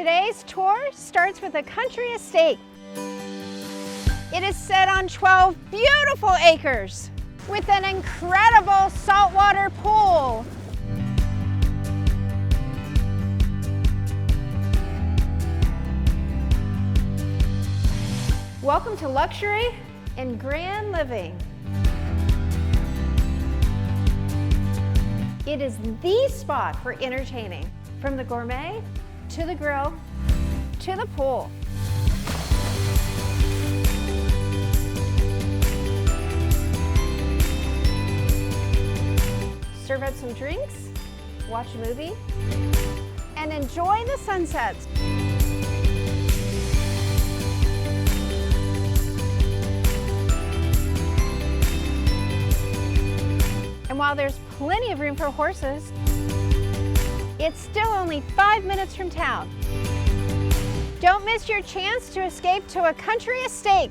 Today's tour starts with a country estate. It is set on 12 beautiful acres with an incredible saltwater pool. Welcome to luxury and grand living. It is the spot for entertaining, from the gourmet to the grill to the pool. Serve up some drinks, watch a movie, and enjoy the sunsets. And while there's plenty of room for horses, it's still only 5 minutes from town. Don't miss your chance to escape to a country estate.